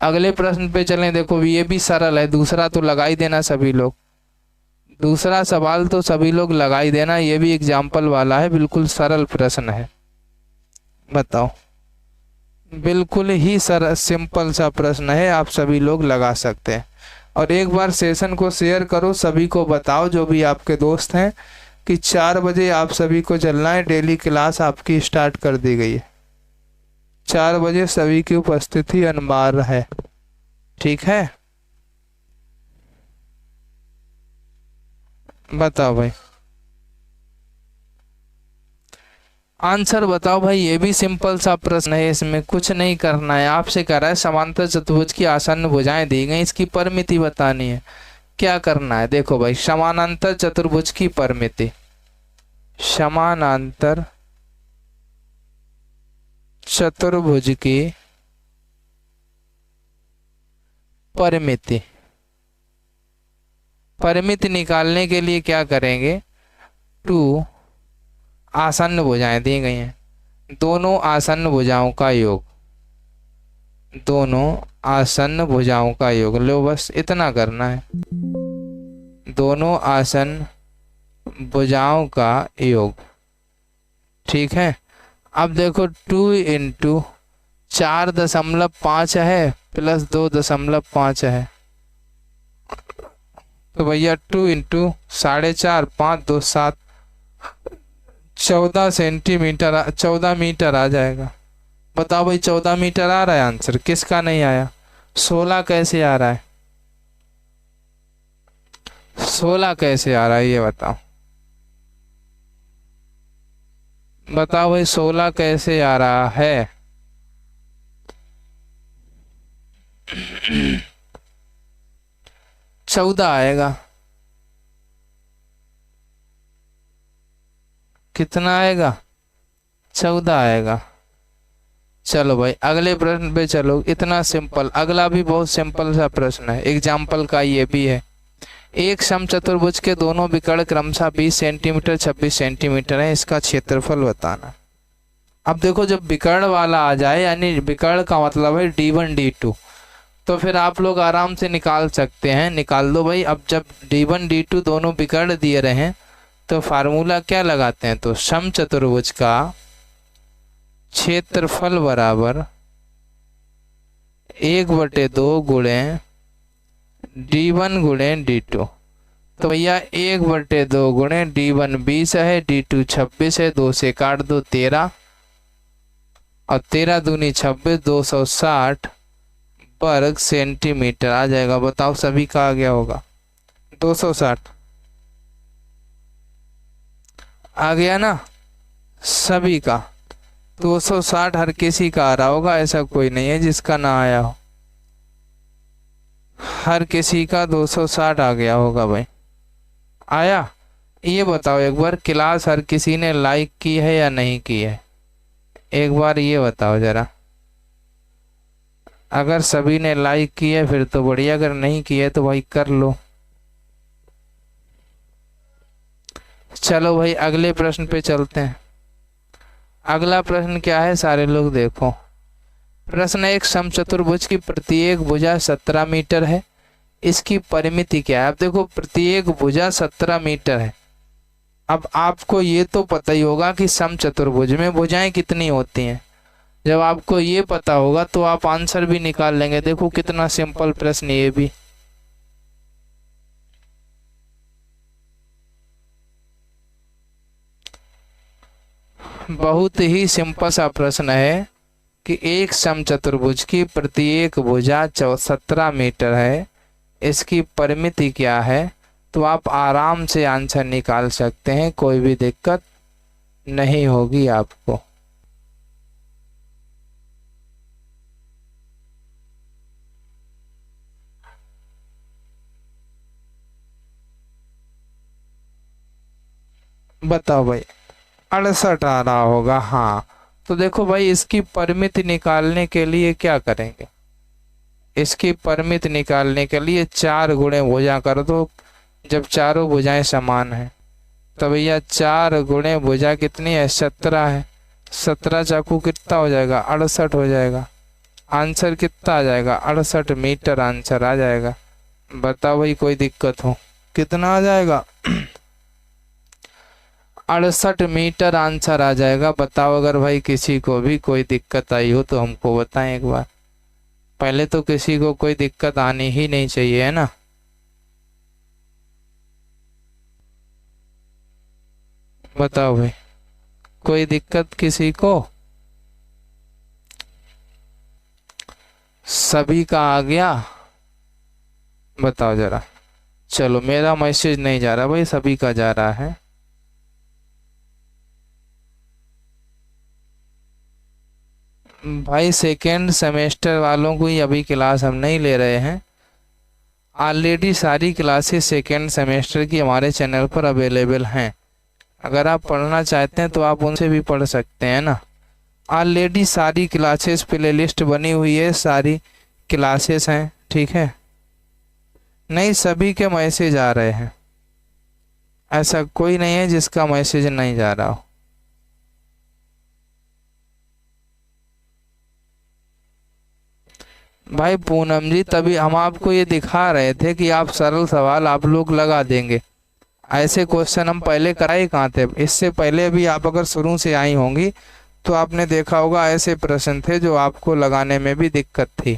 अगले प्रश्न पे चलें। देखो ये भी सरल है, दूसरा तो लगा ही देना सभी लोग, दूसरा सवाल तो सभी लोग लगा ही देना। ये भी एग्जाम्पल वाला है, बिल्कुल सरल प्रश्न है। बताओ, बिल्कुल ही सरल सिंपल सा प्रश्न है, आप सभी लोग लगा सकते हैं। और एक बार सेशन को शेयर करो, सभी को बताओ जो भी आपके दोस्त हैं कि 4 बजे आप सभी को चलना है। डेली क्लास आपकी स्टार्ट कर दी गई है, 4 बजे सभी की उपस्थिति अनिवार्य है, ठीक है। बताओ भाई, आंसर बताओ भाई। ये भी सिंपल सा प्रश्न है, इसमें कुछ नहीं करना है। आपसे कह रहा है समांतर चतुर्भुज की आसन्न भुजाएं दी गई, इसकी परिमिति बतानी है। क्या करना है, देखो भाई, समानांतर चतुर्भुज की परिमिति, समानांतर चतुर्भुज की परिमिति, परिमिति निकालने के लिए क्या करेंगे, 2 आसन्न भुजाएं दी गई हैं, दोनों आसन्न भुजाओं का योग, दोनों आसन्न भुजाओं का योग। लो बस इतना करना है, दोनों आसन्न भुजाओं का योग, ठीक है। अब देखो 2 × 4.5 है प्लस 2.5 है, तो भैया 2 इंटू 4.5, 5 2 7, 14 सेंटीमीटर, 14 मीटर आ जाएगा। बताओ भाई 14 मीटर आ रहा है आंसर, किसका नहीं आया? 16 कैसे आ रहा है? 16 कैसे आ रहा है ये बताओ, बताओ भाई 16 कैसे आ रहा है? चौदह आएगा। कितना आएगा? 14 आएगा। चलो भाई अगले प्रश्न पे चलो। इतना सिंपल, अगला भी बहुत सिंपल सा प्रश्न है, एग्जाम्पल का ये भी है। एक समचतुर्भुज के दोनों विकर्ण क्रमशः 20 सेंटीमीटर 26 सेंटीमीटर है, इसका क्षेत्रफल बताना। अब देखो जब विकर्ण वाला आ जाए, यानी विकर्ण का मतलब है D1 D2, तो फिर आप लोग आराम से निकाल सकते हैं, निकाल दो भाई। अब जब D1 D2 दोनों विकर्ण दिए रहे हैं तो फार्मूला क्या लगाते हैं? तो समचतुर्भुज का क्षेत्रफल बराबर 1/2 गुणे D1 गुणे D2। तो भैया 1/2 गुणे D1 20 है, D2 26 है, 2 से काट दो 13, और 13 दूनी 26, 260 वर्ग सेंटीमीटर आ जाएगा। बताओ सभी का आ गया होगा? 260 आ गया ना सभी का? 260 हर किसी का आ रहा होगा, ऐसा कोई नहीं है जिसका ना आया हो, हर किसी का 260 आ गया होगा भाई। आया? ये बताओ एक बार, क्लास हर किसी ने लाइक की है या नहीं की है? एक बार ये बताओ जरा। अगर सभी ने लाइक की है फिर तो बढ़िया, अगर नहीं की है तो भाई कर लो। चलो भाई अगले प्रश्न पे चलते हैं। अगला प्रश्न क्या है सारे लोग देखो। प्रश्न एक समचतुर्भुज की प्रत्येक भुजा 17 मीटर है, इसकी परिमिति क्या है? अब देखो प्रत्येक भुजा 17 मीटर है। अब आपको ये तो पता ही होगा कि समचतुर्भुज में भुजाएं कितनी होती हैं। जब आपको ये पता होगा तो आप आंसर भी निकाल लेंगे। देखो कितना सिंपल प्रश्न ये भी। बहुत ही सिंपल सा प्रश्न है कि एक समचतुर्भुज की प्रत्येक भुजा 17 मीटर है, इसकी परिमिति क्या है? तो आप आराम से आंसर निकाल सकते हैं, कोई भी दिक्कत नहीं होगी आपको। बताओ भाई 68 आ रहा होगा। हाँ तो देखो भाई इसकी परिमिति निकालने के लिए क्या करेंगे? इसकी परिमिति निकालने के लिए 4 गुणे भुजा कर दो। जब चारों भुजाएं समान हैं तो भैया 4 गुणे भुजा कितनी है? 17 है। 17 चाकू कितना हो जाएगा? 68 हो जाएगा। आंसर कितना आ जाएगा? 68 मीटर आंसर आ जाएगा। बताओ भाई कोई दिक्कत हो? कितना आ जाएगा? 68 मीटर आंसर आ जाएगा। बताओ अगर भाई किसी को भी कोई दिक्कत आई हो तो हमको बताएं एक बार। पहले तो किसी को कोई दिक्कत आनी ही नहीं चाहिए, है ना? बताओ भाई कोई दिक्कत किसी को? सभी का आ गया? बताओ जरा। चलो मेरा मैसेज नहीं जा रहा भाई, सभी का जा रहा है। भाई सेकेंड सेमेस्टर वालों को ही अभी क्लास हम नहीं ले रहे हैं। ऑलरेडी सारी क्लासेस सेकेंड सेमेस्टर की हमारे चैनल पर अवेलेबल हैं। अगर आप पढ़ना चाहते हैं तो आप उनसे भी पढ़ सकते हैं ना। ऑलरेडी सारी क्लासेस प्लेलिस्ट बनी हुई है, सारी क्लासेस हैं, ठीक है? नहीं सभी के मैसेज आ रहे हैं, ऐसा कोई नहीं है जिसका मैसेज नहीं जा रहा हो। भाई पूनम जी तभी हम आपको ये दिखा रहे थे कि आप सरल सवाल आप लोग लगा देंगे। ऐसे क्वेश्चन हम पहले कराए कहाँ थे? इससे पहले भी आप अगर शुरू से आई होंगी तो आपने देखा होगा ऐसे प्रश्न थे जो आपको लगाने में भी दिक्कत थी,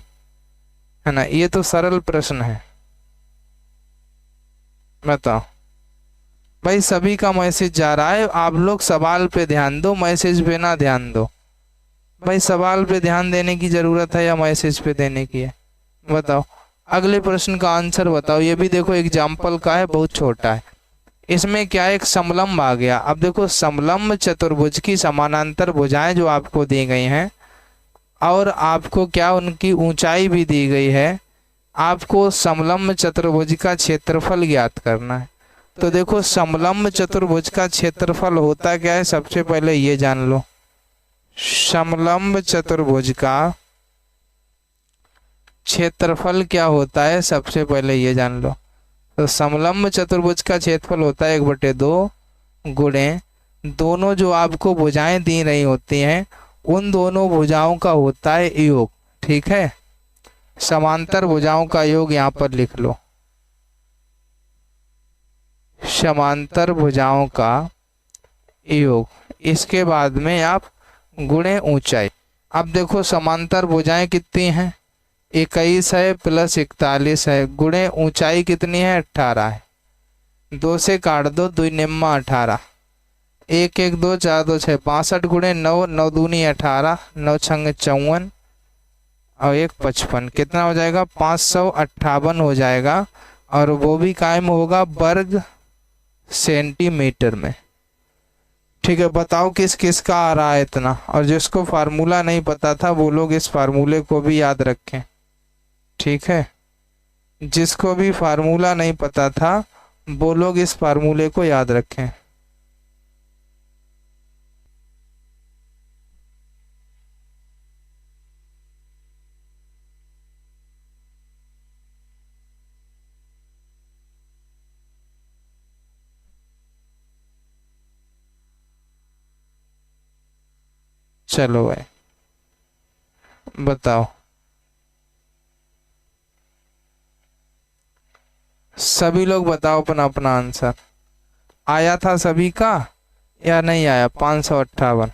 है ना। ये तो सरल प्रश्न है। बताओ भाई, सभी का मैसेज जा रहा है, आप लोग सवाल पे ध्यान दो, मैसेज पे ना ध्यान दो। भाई सवाल पे ध्यान देने की जरूरत है या मैसेज पे देने की है? बताओ। अगले प्रश्न का आंसर बताओ। ये भी देखो एग्जाम्पल का है, बहुत छोटा है। इसमें क्या एक समलंब आ गया। अब देखो समलंब चतुर्भुज की समानांतर भुजाएं जो आपको दी गई हैं और आपको क्या उनकी ऊंचाई भी दी गई है, आपको समलंब चतुर्भुज का क्षेत्रफल ज्ञात करना है। तो देखो समलंब चतुर्भुज का क्षेत्रफल होता क्या है, सबसे पहले ये जान लो। समलंब चतुर्भुज का क्षेत्रफल क्या होता है, सबसे पहले ये जान लो। तो समलंब चतुर्भुज का क्षेत्रफल होता है 1/2 गुणे दोनों जो आपको भुजाएं दी रही होती हैं उन दोनों भुजाओं का होता है योग। ठीक है, समांतर भुजाओं का योग यहां पर लिख लो, समांतर भुजाओं का योग। इसके बाद में आप गुणे ऊंचाई। अब देखो समांतर भुजाएं कितनी हैं, 21 है प्लस 41 है, गुणे ऊंचाई कितनी है, 18 है। 2 से काट दो, 2 निम्मा 18, 1 1 2 4 2 6 62 गुणे 9, 9 दूनी 18, 9 छंग 54 और 1 55, कितना हो जाएगा, 558 हो जाएगा। और वो भी कायम होगा वर्ग सेंटीमीटर में। ठीक है, बताओ किस किस का आ रहा है इतना। और जिसको फार्मूला नहीं पता था वो लोग इस फार्मूले को भी याद रखें। ठीक है, जिसको भी फार्मूला नहीं पता था वो लोग इस फार्मूले को याद रखें। चलो भाई बताओ, सभी लोग बताओ अपना अपना आंसर। आया था सभी का या नहीं आया? 558।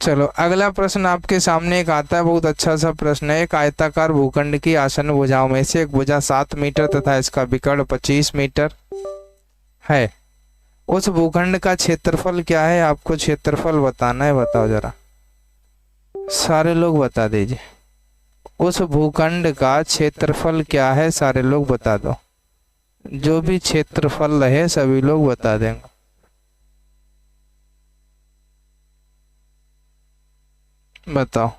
चलो अगला प्रश्न आपके सामने एक आता है, बहुत अच्छा सा प्रश्न है। एक आयताकार भूखंड की आसन्न भुजाओं में से एक भुजा 7 मीटर तथा इसका विकर्ण 25 मीटर है। उस भूखंड का क्षेत्रफल क्या है? आपको क्षेत्रफल बताना है, बताओ जरा, सारे लोग बता दीजिए। उस भूखंड का क्षेत्रफल क्या है, सारे लोग बता दो। जो भी क्षेत्रफल रहे सभी लोग बता देंगे। बताओ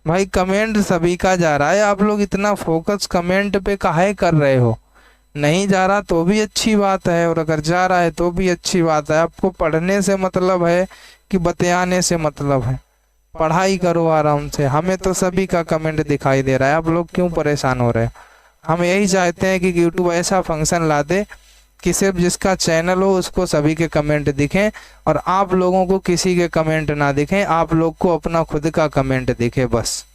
भाई, कमेंट सभी का जा रहा है, आप लोग इतना फोकस कमेंट पे काहे कर रहे हो? नहीं जा रहा तो भी अच्छी बात है, और अगर जा रहा है तो भी अच्छी बात है। आपको पढ़ने से मतलब है कि बतियाने से मतलब है? पढ़ाई करो आराम से। हमें तो सभी का कमेंट दिखाई दे रहा है, आप लोग क्यों परेशान हो रहे हैं? हम यही चाहते हैं कि यूट्यूब ऐसा फंक्शन ला दे कि सिर्फ जिसका चैनल हो उसको सभी के कमेंट दिखें और आप लोगों को किसी के कमेंट ना दिखें, आप लोग को अपना खुद का कमेंट दिखे बस,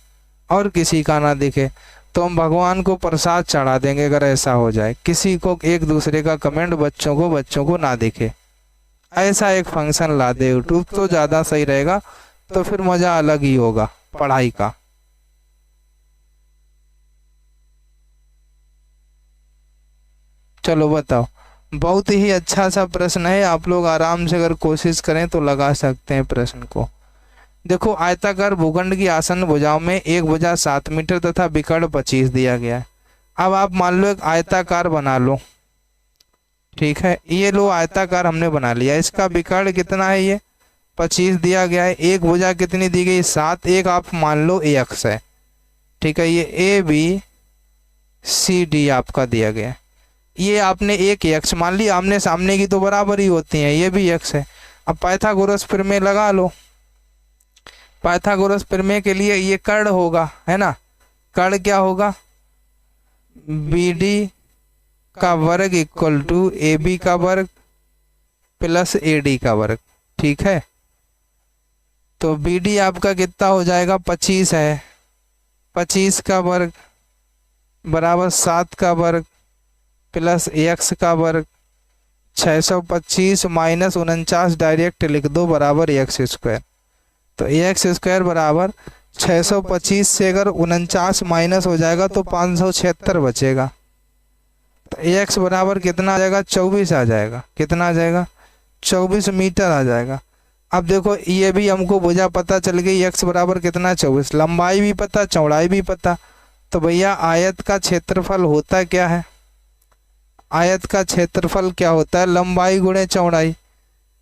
और किसी का ना दिखे। तो हम भगवान को प्रसाद चढ़ा देंगे अगर ऐसा हो जाए, किसी को एक दूसरे का कमेंट बच्चों को ना दिखे। ऐसा एक फंक्शन ला दे यूट्यूब तो ज़्यादा सही रहेगा, तो फिर मज़ा अलग ही होगा पढ़ाई का। चलो बताओ, बहुत ही अच्छा सा प्रश्न है, आप लोग आराम से अगर कोशिश करें तो लगा सकते हैं प्रश्न को। देखो आयताकार भूखंड की आसन्न भुजाओं में एक भुजा 7 मीटर तथा विकर्ण 25 दिया गया है। अब आप मान लो एक आयताकार बना लो, ठीक है, ये लो आयताकार हमने बना लिया, इसका विकर्ण कितना है, ये 25 दिया गया है। एक भुजा कितनी दी गई, 7, एक आप मान लो ए अक्ष है, ठीक है, ये ABCD आपका दिया गया है। ये आपने एक यक्ष मान ली, आमने सामने की तो बराबर ही होती हैं, ये भी यक्ष है। अब पाइथागोरस प्रमेय लगा लो। पाइथागोरस प्रमेय के लिए ये कर्ण होगा, है ना। कर्ण क्या होगा, BD का वर्ग इक्वल टू AB का वर्ग प्लस AD का वर्ग, ठीक है। तो BD आपका कितना हो जाएगा, 25 है, 25 का वर्ग बराबर 7 का वर्ग प्लस एक्स का वर्ग 625 माइनस 49 डायरेक्ट लिख दो बराबर एक्स स्क्वायर। तो एक्स स्क्वायर बराबर 625 से अगर 49 माइनस हो जाएगा तो 576 बचेगा। तो एक्स बराबर कितना आ जाएगा? 24 आ जाएगा। कितना आ जाएगा? 24 मीटर आ जाएगा। अब देखो ये भी हमको भुजा पता चल गई, एक्स बराबर कितना? 24। लंबाई भी पता, चौड़ाई भी पता। तो भैया आयत का क्षेत्रफल होता क्या है? आयत का क्षेत्रफल क्या होता है? लंबाई गुणे चौड़ाई।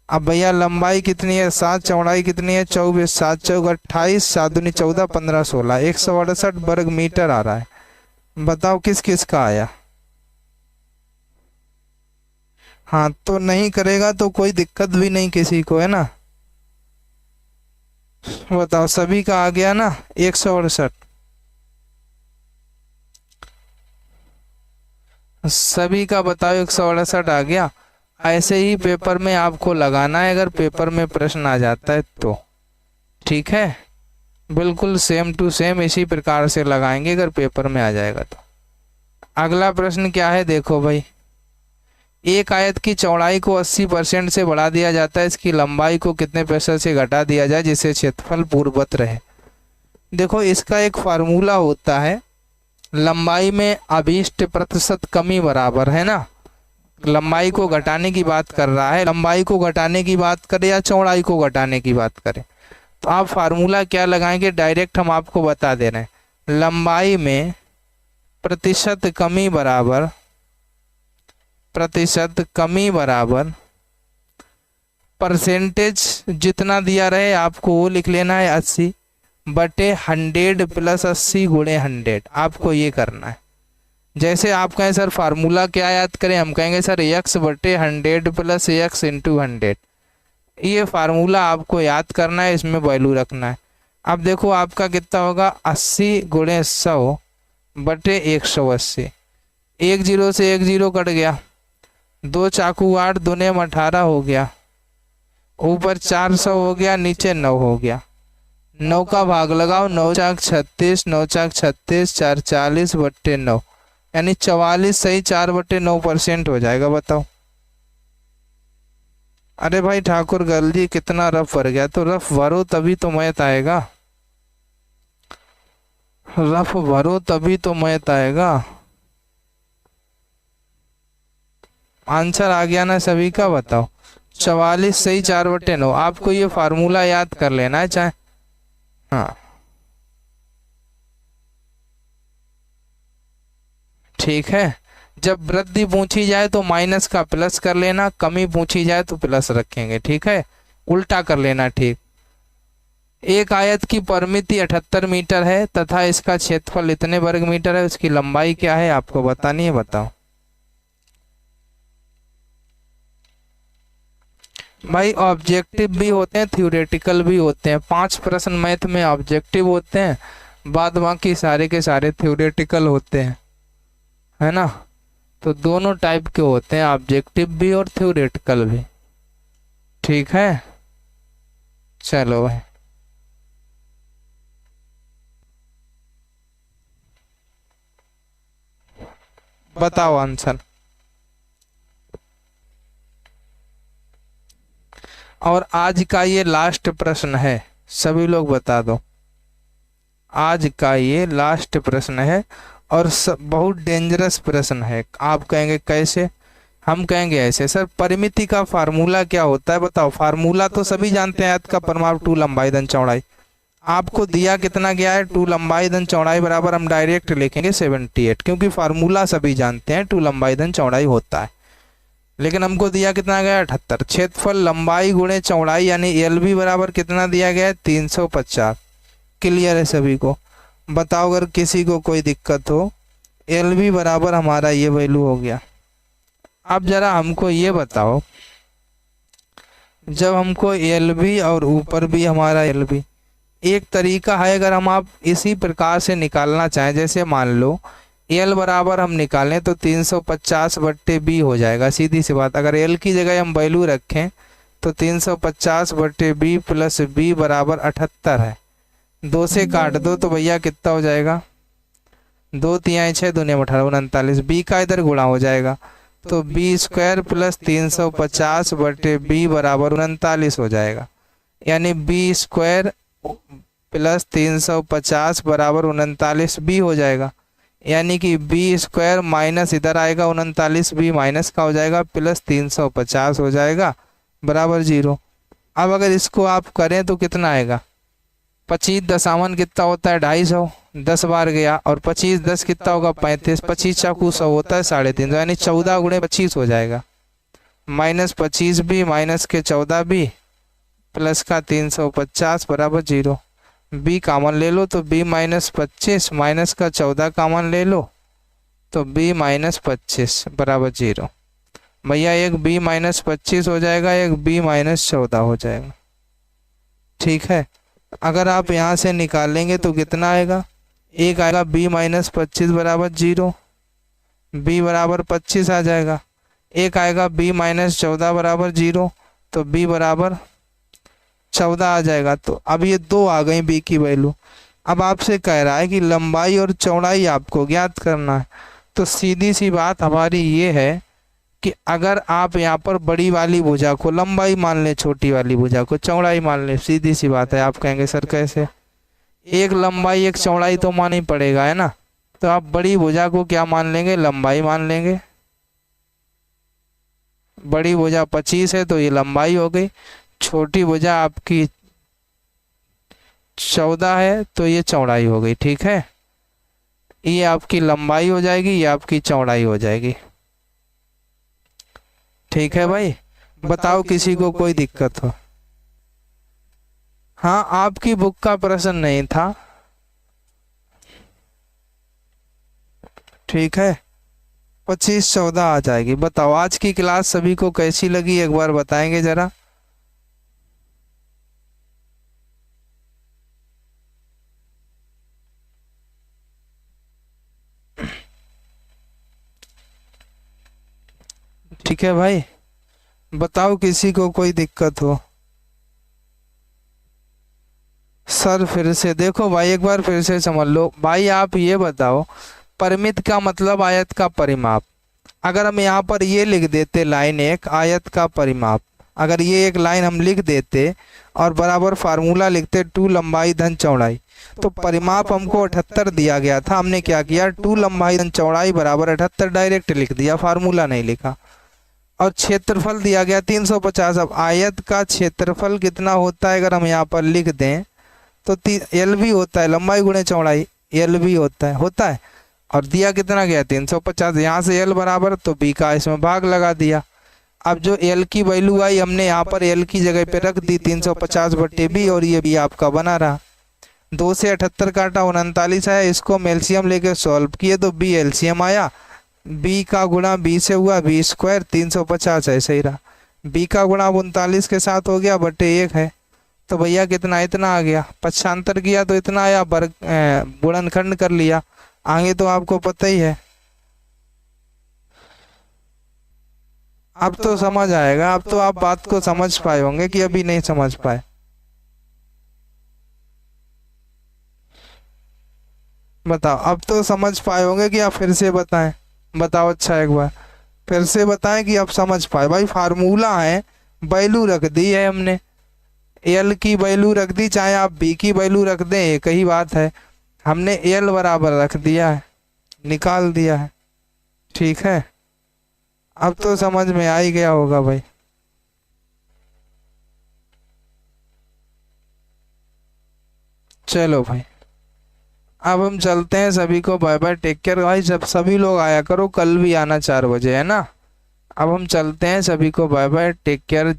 अब भैया लंबाई कितनी है? 7, चौड़ाई कितनी है? 24। 7 चौक 28, 7 दूनी 14, 15 16, 168 वर्ग मीटर आ रहा है। बताओ किस किस का आया? हाँ, तो नहीं करेगा तो कोई दिक्कत भी नहीं किसी को, है ना। बताओ सभी का आ गया ना 168? सभी का बताओ 168 आ गया। ऐसे ही पेपर में आपको लगाना है, अगर पेपर में प्रश्न आ जाता है तो। ठीक है, बिल्कुल सेम टू सेम इसी प्रकार से लगाएंगे अगर पेपर में आ जाएगा तो। अगला प्रश्न क्या है देखो भाई, एक आयत की चौड़ाई को 80% से बढ़ा दिया जाता है, इसकी लंबाई को कितने प्रतिशत से घटा दिया जाए जिससे क्षेत्रफल पूर्ववत रहे। देखो इसका एक फार्मूला होता है, लंबाई में अभीष्ट प्रतिशत कमी बराबर, है ना। लंबाई को घटाने की बात कर रहा है, लंबाई को घटाने की बात करें या चौड़ाई को घटाने की बात करें, तो आप फार्मूला क्या लगाएंगे? डायरेक्ट हम आपको बता दे रहे हैं, लंबाई में प्रतिशत कमी बराबर परसेंटेज जितना दिया रहे आपको वो लिख लेना है 80 बटे 100 प्लस 80 गुणे 100। आपको ये करना है। जैसे आप कहें सर फार्मूला क्या याद करें, हम कहेंगे सर x बटे 100 प्लस x इंटू 100। ये फार्मूला आपको याद करना है, इसमें वैल्यू रखना है। अब देखो आपका कितना होगा? 80 गुणे 100 बटे 180। 1 0 से 1 0 कट गया, 2 चाकू 8, दूने 18 हो गया, ऊपर 400 हो गया, नीचे 9 हो गया। 9 का भाग लगाओ, 9 चाक 36, 9 चाक 36, 4 40 बट्टे 9, यानी 44 सही 4/9% हो जाएगा। बताओ। अरे भाई ठाकुर गर्ल जी कितना रफ भर गया, तो रफ भरो तभी तो मैथ आएगा, रफ भरो तभी तो मैथ आएगा। आंसर आ गया ना सभी का? बताओ 44 सही 4/9। आपको ये फार्मूला याद कर लेना है चाहे, हाँ ठीक है। जब वृद्धि पूछी जाए तो माइनस का प्लस कर लेना, कमी पूछी जाए तो प्लस रखेंगे, ठीक है, उल्टा कर लेना। ठीक, एक आयत की परिमिति 78 मीटर है तथा इसका क्षेत्रफल इतने वर्ग मीटर है, उसकी लंबाई क्या है आपको बतानी है। बताओ भाई। ऑब्जेक्टिव भी होते हैं, थ्योरेटिकल भी होते हैं। 5 प्रश्न मैथ में ऑब्जेक्टिव होते हैं, बाद बाकी सारे के सारे थ्योरेटिकल होते हैं, है ना। तो दोनों टाइप के होते हैं, ऑब्जेक्टिव भी और थ्योरेटिकल भी। ठीक है, चलो भाई। बताओ आंसर। और आज का ये लास्ट प्रश्न है, सभी लोग बता दो। आज का ये लास्ट प्रश्न है और बहुत डेंजरस प्रश्न है। आप कहेंगे कैसे? हम कहेंगे ऐसे, सर परिमिति का फार्मूला क्या होता है बताओ। फार्मूला तो सभी जानते हैं, आयत का परिमाप 2 लंबाई धन चौड़ाई। आपको दिया कितना गया है? 2 लंबाई धन चौड़ाई बराबर, हम डायरेक्ट लिखेंगे 78, क्योंकि फार्मूला सभी जानते हैं 2 लंबाई धन चौड़ाई होता है। लेकिन हमको दिया कितना गया? 78। क्षेत्रफल लंबाई गुणे चौड़ाई यानी LB बराबर कितना दिया गया है? 350। क्लियर है सभी को? बताओ अगर किसी को कोई दिक्कत हो। LB बराबर हमारा ये वैल्यू हो गया। अब जरा हमको ये बताओ, जब हमको LB और ऊपर भी हमारा LB, एक तरीका है अगर हम आप इसी प्रकार से निकालना चाहें, जैसे मान लो L बराबर हम निकालें तो 350/B हो जाएगा, सीधी सी बात। अगर L की जगह हम वैल्यू रखें तो 350/B प्लस B बराबर 78 है। 2 से काट दो तो भैया कितना हो जाएगा? दो तिहाई 6 दूनी 18 39। बी का इधर गुणा हो जाएगा तो बी स्क्वायर प्लस 350 बटे बी बराबर 39 हो जाएगा। यानी बी स्क्वायर प्लस 350 बराबर 39 बी हो जाएगा। यानी कि बी स्क्वायर माइनस इधर आएगा 39, बी माइनस का हो जाएगा प्लस 350 हो जाएगा बराबर 0। अब अगर इसको आप करें तो कितना आएगा, 25 दशावन कितना होता है 250, 10 बार गया, और 25 10 कितना होगा 35, 25 चाकू 100 होता है 350, यानी 14 गुणे 25 हो जाएगा। माइनस 25 बी माइनस के 14 बी प्लस का 350 बराबर 0। बी कॉमन ले लो तो बी माइनस 25 माइनस का 14 कॉमन ले लो तो बी माइनस 25 बराबर 0। भैया एक बी माइनस 25 हो जाएगा, एक बी माइनस 14 हो जाएगा। ठीक है, अगर आप यहाँ से निकालेंगे तो कितना आएगा, एक आएगा बी माइनस 25 बराबर 0, बी बराबर 25 आ जाएगा। एक आएगा बी माइनस 14 बराबर 0 तो बी बराबर 14 आ जाएगा। तो अब ये दो आ गई बी की वैल्यू। अब आपसे कह रहा है कि लंबाई और चौड़ाई आपको ज्ञात करना है। तो सीधी सी बात हमारी ये है कि अगर आप यहाँ पर बड़ी वाली भुजा को लंबाई मान लें, छोटी वाली भुजा को चौड़ाई मान लें, सीधी सी बात है। आप कहेंगे सर कैसे, एक लंबाई एक चौड़ाई तो माननी पड़ेगा, है ना। तो आप बड़ी भुजा को क्या मान लेंगे, लंबाई मान लेंगे। बड़ी भुजा 25 है तो ये लंबाई हो गई, छोटी भुजा आपकी 14 है तो ये चौड़ाई हो गई। ठीक है, ये आपकी लंबाई हो जाएगी, ये आपकी चौड़ाई हो जाएगी। ठीक है भाई, बताओ किसी को कोई दिक्कत हो। हाँ, आपकी बुक का प्रश्न नहीं था। ठीक है, 25 14 आ जाएगी। बताओ आज की क्लास सभी को कैसी लगी, एक बार बताएंगे जरा। ठीक है भाई, बताओ किसी को कोई दिक्कत हो। सर फिर से देखो भाई, एक बार फिर से समझ लो भाई। आप ये बताओ, परिमित का मतलब आयत का परिमाप। अगर हम यहाँ पर ये लिख देते लाइन एक आयत का परिमाप, अगर ये एक लाइन हम लिख देते और बराबर फार्मूला लिखते 2 लंबाई धन चौड़ाई, तो परिमाप हमको 78 दिया गया था। हमने क्या किया, 2 लंबाई धन चौड़ाई बराबर 78 डायरेक्ट लिख दिया, फार्मूला नहीं लिखा। और क्षेत्रफल दिया गया 350। अब आयत का क्षेत्रफल कितना होता है, अगर हम यहाँ पर लिख दें तो एल भी होता है, लंबाई गुणे चौड़ाई एल भी होता है। और दिया कितना गया 350, यहाँ से एल बराबर तो बी का इसमें भाग लगा दिया। अब जो एल की वैल्यू आई हमने यहाँ पर एल की जगह पे रख दी 350 बटे बी, और ये बी आपका बना रहा। 2 से 78 काटा 39 आया, इसको हम एलसीएम लेके सॉल्व किए तो बी एलसीएम आया। बी का गुणा बी से हुआ बी स्क्वायर, 350 ऐसे ही रहा। बी का गुणा 39 के साथ हो गया बटे 1 है, तो भैया कितना, इतना आ गया। पक्षांतर किया तो इतना आया, गुणनखंड कर लिया। आगे तो आपको पता ही है। अब तो समझ आएगा, अब तो आप बात को समझ पाए होंगे कि अभी नहीं समझ पाए। बताओ, अब तो समझ पाए होंगे कि आप फिर से बताएं। बताओ, अच्छा एक बार फिर से बताएं कि आप समझ पाए। भाई फार्मूला है, वैल्यू रख दी है हमने, एल की वैल्यू रख दी, चाहे आप बी की वैल्यू रख दें एक ही बात है। हमने एल बराबर रख दिया है, निकाल दिया है। ठीक है, अब तो समझ में आ ही गया होगा भाई। चलो भाई, अब हम चलते हैं। सभी को बाय बाय, टेक केयर भाई। जब सभी लोग आया करो, कल भी आना 4 बजे, है ना। अब हम चलते हैं, सभी को बाय बाय, टेक केयर।